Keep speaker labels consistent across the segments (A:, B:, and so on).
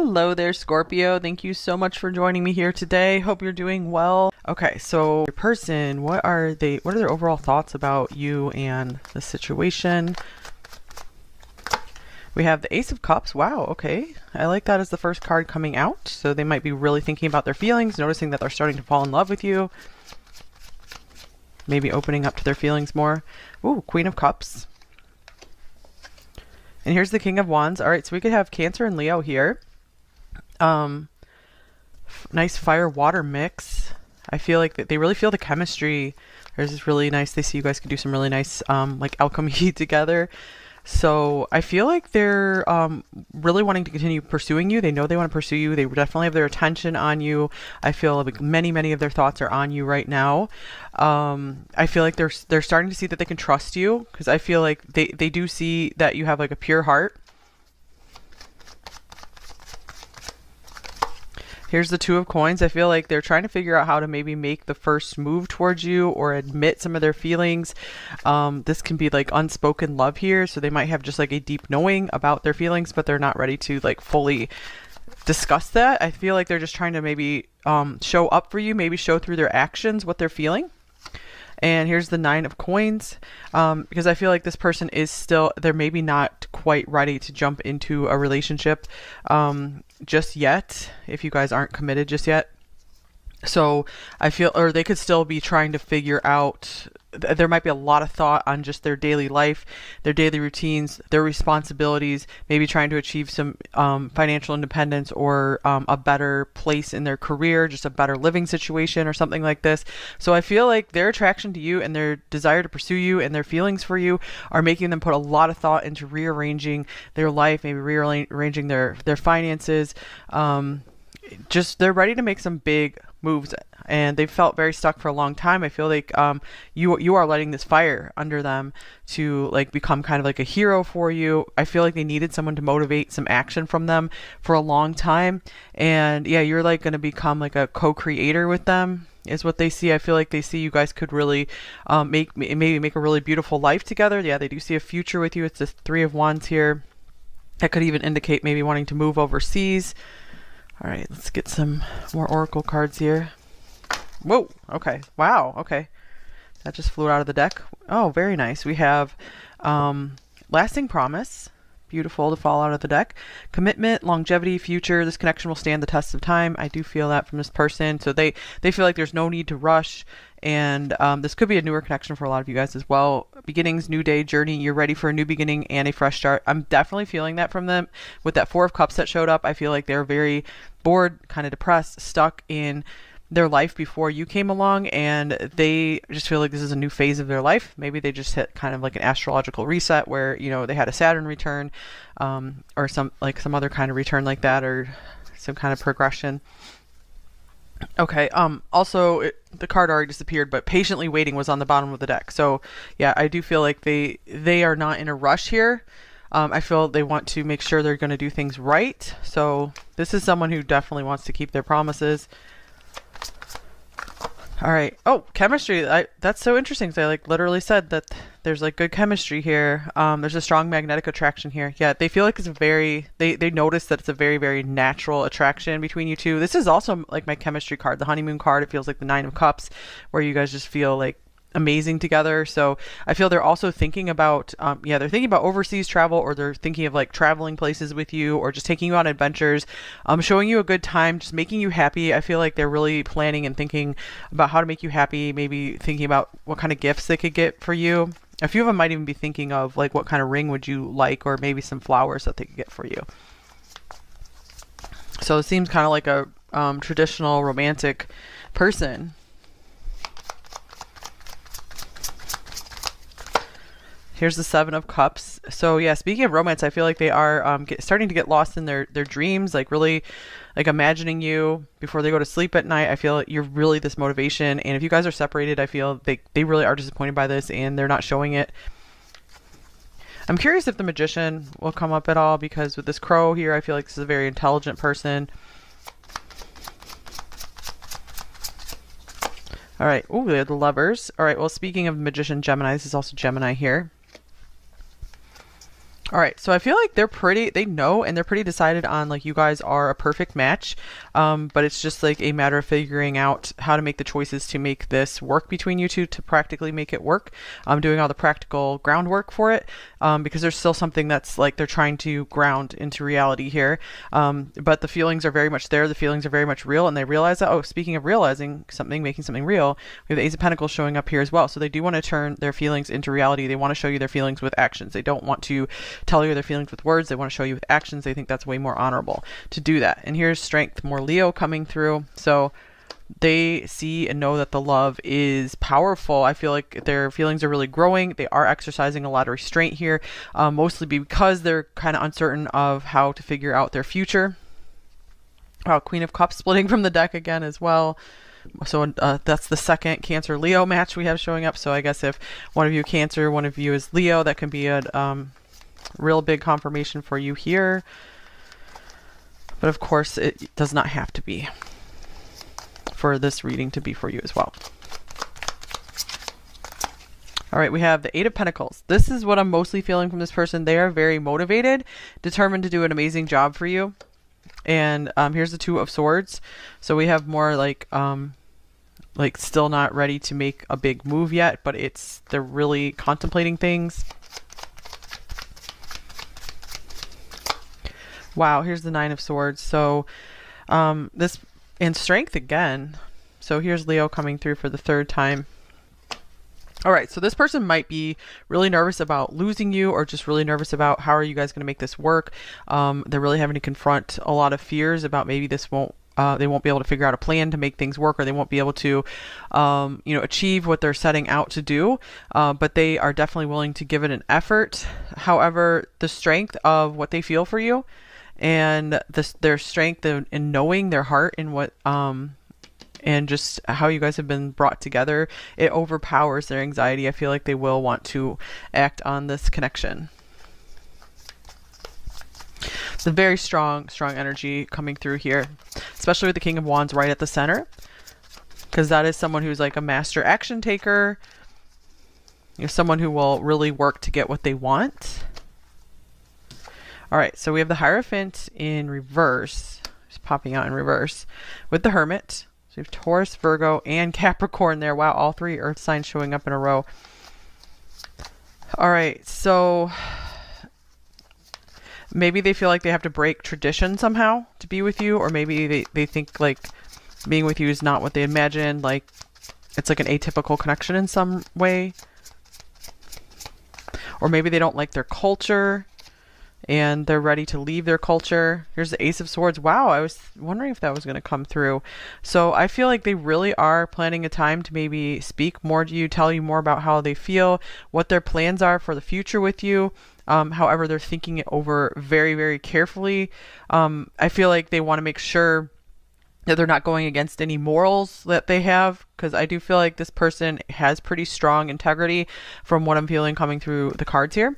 A: Hello there, Scorpio. Thank you so much for joining me here today. Hope you're doing well. Okay, so your person, what are their overall thoughts about you and the situation? We have the Ace of Cups. Wow, okay. I like that as the first card coming out. So they might be really thinking about their feelings, noticing that they're starting to fall in love with you. Maybe opening up to their feelings more. Ooh, Queen of Cups. And here's the King of Wands. All right, so we could have Cancer and Leo here. Nice fire water mix. I feel like they really feel the chemistry. There's this really nice, they see you guys could do some really nice like alchemy together. So I feel like they're really wanting to continue pursuing you. They know they want to pursue you. They definitely have their attention on you. I feel like many of their thoughts are on you right now. I feel like they're starting to see that they can trust you, because I feel like they do see that you have like a pure heart. Here's the Two of Coins. I feel like they're trying to figure out how to maybe make the first move towards you or admit some of their feelings. This can be like unspoken love here. So they might have just like a deep knowing about their feelings, but they're not ready to like fully discuss that. I feel like they're just trying to maybe show up for you, maybe show through their actions what they're feeling. And here's the Nine of Coins, because I feel like this person is still, they're maybe not quite ready to jump into a relationship just yet, if you guys aren't committed just yet. So I feel, or they could still be trying to figure out, there might be a lot of thought on just their daily life, their daily routines, their responsibilities, maybe trying to achieve some financial independence or a better place in their career, just a better living situation or something like this. So I feel like their attraction to you and their desire to pursue you and their feelings for you are making them put a lot of thought into rearranging their life, maybe rearranging their finances. Just they're ready to make some big moves, and they've felt very stuck for a long time. I feel like you are letting this fire under them to like become kind of like a hero for you. I feel like they needed someone to motivate some action from them for a long time, and yeah, you're like going to become like a co-creator with them is what they see. I feel like they see you guys could really maybe make a really beautiful life together. Yeah, they do see a future with you. It's the Three of Wands here. That could even indicate maybe wanting to move overseas. All right, let's get some more oracle cards here. Whoa, okay. Wow, okay. That just flew out of the deck. Oh, very nice. We have lasting promise. Beautiful to fall out of the deck. Commitment, longevity, future. This connection will stand the test of time. I do feel that from this person. So they feel like there's no need to rush. And this could be a newer connection for a lot of you guys as well. Beginnings, new day, journey. You're ready for a new beginning and a fresh start. I'm definitely feeling that from them. With that Four of Cups that showed up, I feel like they're very bored, kind of depressed, stuck in their life before you came along, and they just feel like this is a new phase of their life. Maybe they just hit kind of like an astrological reset where, you know, they had a Saturn return or some other kind of return like that, or some kind of progression. Okay, also the card already disappeared, but patiently waiting was on the bottom of the deck. So yeah, I do feel like they are not in a rush here. I feel they want to make sure they're going to do things right. So this is someone who definitely wants to keep their promises. All right. Oh, chemistry. That's so interesting. So I like literally said that there's like good chemistry here. There's a strong magnetic attraction here. Yeah, they feel like it's a very, they notice that it's a very, very natural attraction between you two. This is also like my chemistry card, the honeymoon card. It feels like the Nine of Cups, where you guys just feel like amazing together. So I feel they're also thinking about they're thinking about overseas travel, or they're thinking of like traveling places with you, or just taking you on adventures, showing you a good time, just making you happy. I feel like they're really planning and thinking about how to make you happy, maybe thinking about what kind of gifts they could get for you. A few of them might even be thinking of like what kind of ring would you like, or maybe some flowers that they could get for you. So it seems kind of like a traditional romantic person. Here's the Seven of Cups. So yeah, speaking of romance, I feel like they are starting to get lost in their dreams, like really like imagining you before they go to sleep at night. I feel like you're really this motivation. And if you guys are separated, I feel they really are disappointed by this, and they're not showing it. I'm curious if the Magician will come up at all, because with this Crow here, I feel like this is a very intelligent person. All right. Ooh, they have the Lovers. All right. Well, speaking of Magician, Gemini, this is also Gemini here. All right, so I feel like they know and they're pretty decided on like you guys are a perfect match, but it's just like a matter of figuring out how to make the choices to make this work between you two to practically make it work. Doing all the practical groundwork for it, because there's still something that's like they're trying to ground into reality here. But the feelings are very much there. The feelings are very much real, and they realize that. Oh, speaking of realizing something, making something real, we have the Ace of Pentacles showing up here as well. So they do want to turn their feelings into reality. They want to show you their feelings with actions. They don't want to tell you their feelings with words. They want to show you with actions. They think that's way more honorable to do that. And here's strength, more Leo coming through. So they see and know that the love is powerful. I feel like their feelings are really growing. They are exercising a lot of restraint here, mostly because they're kind of uncertain of how to figure out their future. Queen of Cups splitting from the deck again as well. So that's the second Cancer Leo match we have showing up. So I guess if one of you Cancer, one of you is Leo, that can be a real big confirmation for you here. But of course, it does not have to be for this reading to be for you as well. All right, we have the Eight of Pentacles. This is what I'm mostly feeling from this person. They are very motivated, determined to do an amazing job for you. And here's the Two of Swords. So we have more like still not ready to make a big move yet, but they're really contemplating things. Wow, here's the Nine of Swords. So this and strength again. So here's Leo coming through for the third time. All right, so this person might be really nervous about losing you, or just really nervous about how are you guys going to make this work. They're really having to confront a lot of fears about maybe they won't be able to figure out a plan to make things work, or they won't be able to achieve what they're setting out to do, but they are definitely willing to give it an effort. However, the strength of what they feel for you and their strength in knowing their heart and what and just how you guys have been brought together, it overpowers their anxiety. I feel like they will want to act on this connection. It's a very strong energy coming through here, especially with the King of Wands right at the center, because that is someone who's like a master action taker. Someone who will really work to get what they want. All right, so we have the Hierophant in reverse, just popping out in reverse, with the Hermit. So we have Taurus, Virgo, and Capricorn there. Wow, all three earth signs showing up in a row. All right, so maybe they feel like they have to break tradition somehow to be with you, or maybe they think like being with you is not what they imagined, like it's like an atypical connection in some way. Or maybe they don't like their culture and they're ready to leave their culture. Here's the Ace of Swords. Wow, I was wondering if that was going to come through. So I feel like they really are planning a time to maybe speak more to you, tell you more about how they feel, what their plans are for the future with you. However, they're thinking it over very, very carefully. I feel like they want to make sure that they're not going against any morals that they have, because I do feel like this person has pretty strong integrity from what I'm feeling coming through the cards here.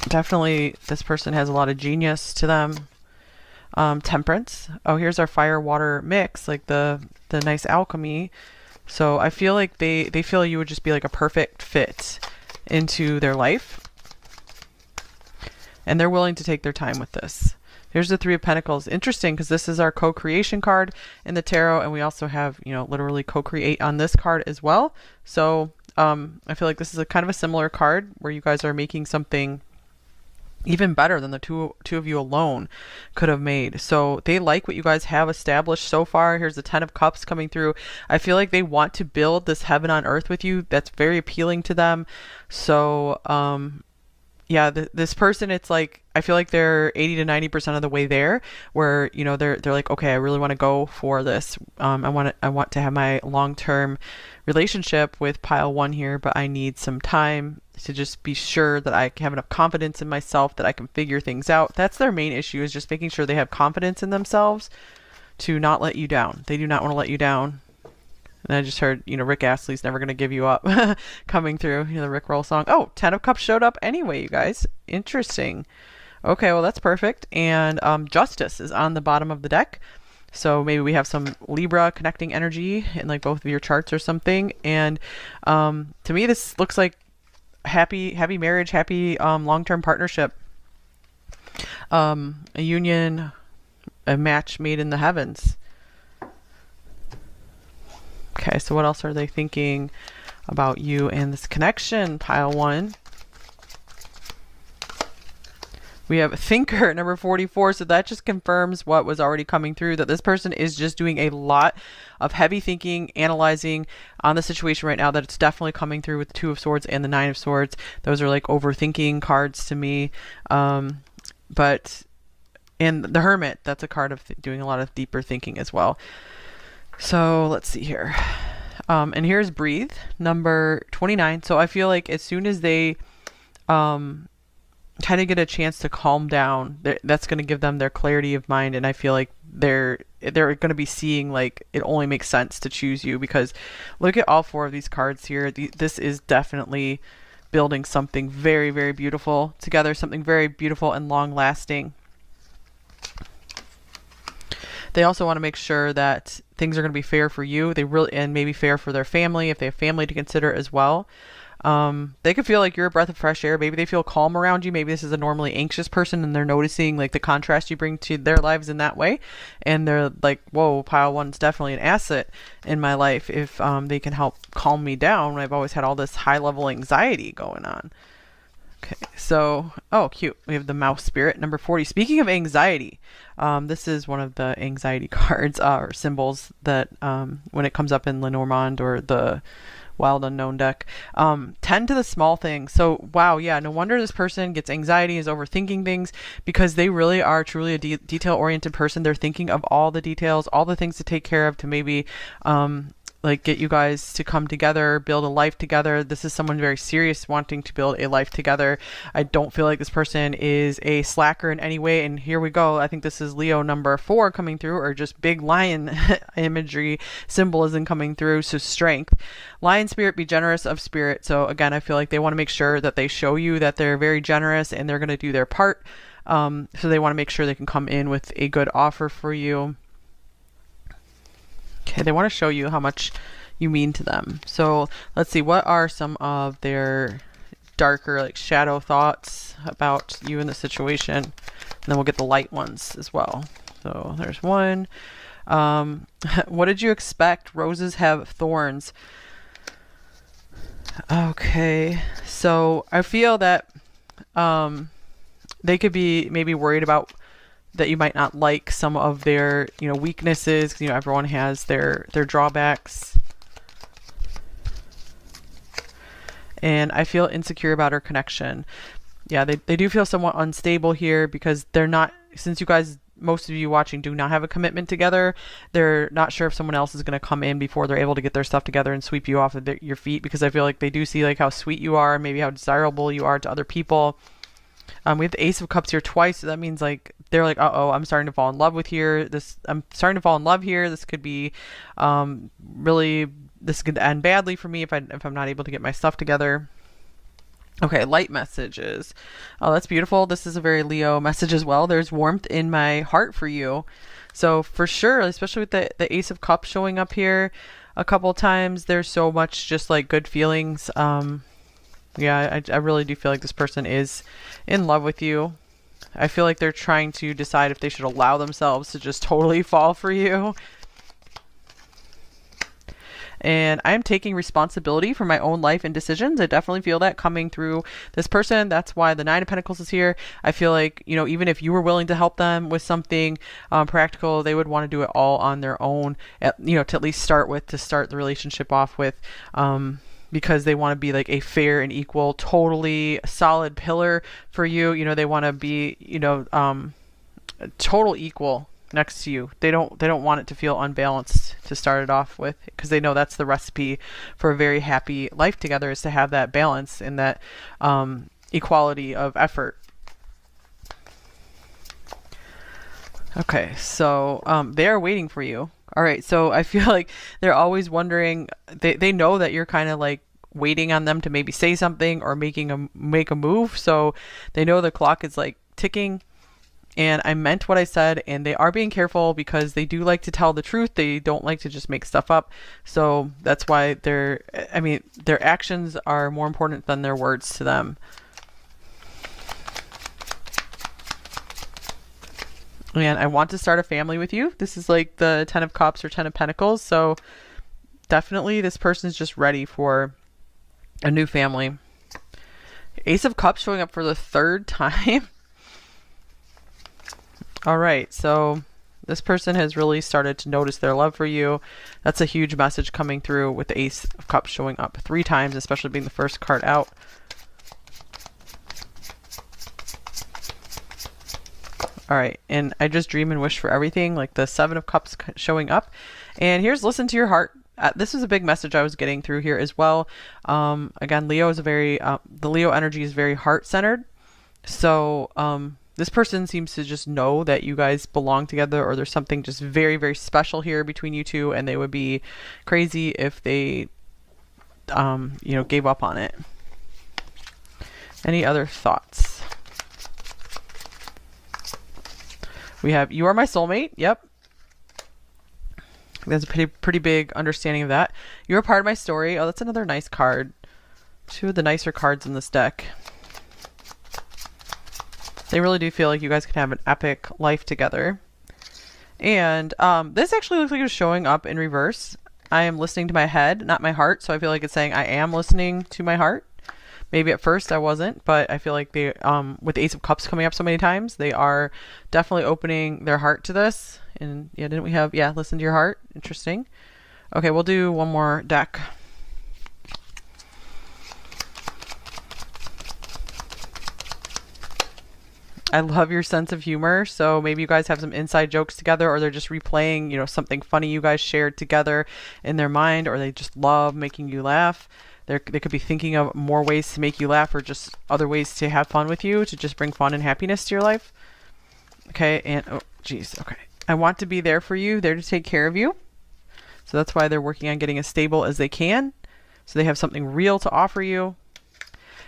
A: Definitely this person has a lot of genius to them. Temperance. Oh, here's our fire water mix, like the nice alchemy. So I feel like they feel you would just be like a perfect fit into their life, and they're willing to take their time with this. Here's the Three of Pentacles. Interesting, because this is our co-creation card in the tarot, and we also have, literally co-create on this card as well. So I feel like this is a kind of a similar card where you guys are making something even better than the two of you alone could have made. So they like what you guys have established so far. Here's the Ten of Cups coming through. I feel like they want to build this heaven on earth with you. That's very appealing to them. So yeah, this person, it's like I feel like they're 80 to 90% of the way there, where they're like, okay, I really want to go for this. I want to have my long-term relationship with pile one here, but I need some time to just be sure that I have enough confidence in myself that I can figure things out. That's their main issue, is just making sure they have confidence in themselves to not let you down. They do not want to let you down. And I just heard, Rick Astley's Never Gonna Give You Up coming through, the Rick Roll song. Oh, Ten of Cups showed up anyway, you guys. Interesting. Okay, well, that's perfect. And Justice is on the bottom of the deck. So maybe we have some Libra connecting energy in like both of your charts or something. And to me, this looks like happy marriage, happy long-term partnership, a union, a match made in the heavens. Okay, so what else are they thinking about you and this connection, pile 1? We have thinker, number 44. So that just confirms what was already coming through, that this person is just doing a lot of heavy thinking, analyzing on the situation right now. That it's definitely coming through with the 2 of Swords and the 9 of Swords. Those are like overthinking cards to me. But and the Hermit, that's a card of doing a lot of deeper thinking as well. So let's see here. And here's breathe, number 29. So I feel like as soon as they kind of get a chance to calm down, that's going to give them their clarity of mind. And I feel like they're going to be seeing like it only makes sense to choose you, because look at all 4 of these cards here. This is definitely building something very, very beautiful together, something very beautiful and long lasting. They also want to make sure that things are going to be fair for you. And maybe fair for their family, if they have family to consider as well. They could feel like you're a breath of fresh air. Maybe they feel calm around you. Maybe this is a normally anxious person and they're noticing like the contrast you bring to their lives in that way. And they're like, whoa, pile 1's definitely an asset in my life if they can help calm me down when I've always had all this high level anxiety going on. Okay, so, oh, cute. We have the mouse spirit, number 40. Speaking of anxiety, this is one of the anxiety cards or symbols that when it comes up in Lenormand or the Wild Unknown deck, tend to the small things. So, wow, yeah, no wonder this person gets anxiety, is overthinking things, because they really are truly a detail-oriented person. They're thinking of all the details, all the things to take care of to maybe like get you guys to come together, build a life together. This is someone very serious wanting to build a life together. I don't feel like this person is a slacker in any way. And here we go. I think this is Leo number 4 coming through, or just big lion imagery, symbolism coming through. So strength, lion spirit, be generous of spirit. So again, I feel like they want to make sure that they show you that they're very generous and they're going to do their part. So they want to make sure they can come in with a good offer for you. Okay, they want to show you how much you mean to them. So let's see, what are some of their darker, like shadow thoughts about you in the situation? And then we'll get the light ones as well. So there's one. What did you expect? Roses have thorns. Okay, so I feel that they could be maybe worried about that you might not like some of their, weaknesses, because, everyone has their drawbacks. And I feel insecure about our connection. Yeah, they do feel somewhat unstable here, because they're not, since you guys, most of you watching, do not have a commitment together, they're not sure if someone else is going to come in before they're able to get their stuff together and sweep you off of your feet, because I feel like they do see like how sweet you are, maybe how desirable you are to other people. We have the Ace of Cups here twice, so that means like they're like, uh-oh, I'm starting to fall in love with here. I'm starting to fall in love here. This could be really, this could end badly for me if I'm not able to get my stuff together. Okay, light messages. Oh, that's beautiful. This is a very Leo message as well. There's warmth in my heart for you. So for sure, especially with the Ace of Cups showing up here a couple times, there's so much just like good feelings. Yeah, I really do feel like this person is in love with you. I feel like they're trying to decide if they should allow themselves to just totally fall for you. And I'm taking responsibility for my own life and decisions. I definitely feel that coming through this person. That's why the 9 of Pentacles is here. I feel like, even if you were willing to help them with something practical, they would want to do it all on their own, to at least start the relationship off with. Because they want to be like a fair and equal, totally solid pillar for you. They want to be, total equal next to you. They don't want it to feel unbalanced to start it off with, because they know that's the recipe for a very happy life together, is to have that balance and that equality of effort. Okay, so they are waiting for you. All right, so I feel like they're always wondering, they know that you're kind of like waiting on them to maybe say something or make a move. So they know the clock is like ticking. and I meant what I said, and they are being careful because they do like to tell the truth. They don't like to just make stuff up. So that's why their actions are more important than their words to them. And I want to start a family with you. This is like the 10 of Cups or 10 of Pentacles. So definitely this person is just ready for a new family. Ace of Cups showing up for the third time. All right, so this person has really started to notice their love for you. That's a huge message coming through with the Ace of Cups showing up 3 times, especially being the first card out. All right, and I just dream and wish for everything, like the 7 of Cups showing up. And here's listen to your heart. This is a big message I was getting through here as well. Again, Leo is the Leo energy is very heart-centered. So this person seems to just know that you guys belong together, or there's something just very, very special here between you two, and they would be crazy if they, gave up on it. Any other thoughts? We have, you are my soulmate. Yep. That's a pretty big understanding of that. You're a part of my story. Oh, that's another nice card. 2 of the nicer cards in this deck. They really do feel like you guys can have an epic life together. And this actually looks like it's showing up in reverse. I am listening to my head, not my heart. So I feel like it's saying I am listening to my heart. Maybe at first I wasn't, but I feel like they, with the Ace of Cups coming up so many times, they are definitely opening their heart to this. And yeah, didn't we have, yeah, listen to your heart. Interesting. Okay, we'll do one more deck. I love your sense of humor. So maybe you guys have some inside jokes together, or they're just replaying, something funny you guys shared together in their mind, or they just love making you laugh. They could be thinking of more ways to make you laugh, or just other ways to have fun with you, to just bring fun and happiness to your life. Okay, and oh, geez, okay. I want to be there for you, there to take care of you. So that's why they're working on getting as stable as they can. So they have something real to offer you.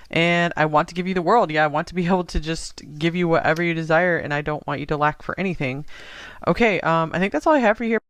A: And I want to give you the world. Yeah, I want to be able to just give you whatever you desire, and I don't want you to lack for anything. Okay, I think that's all I have for you here.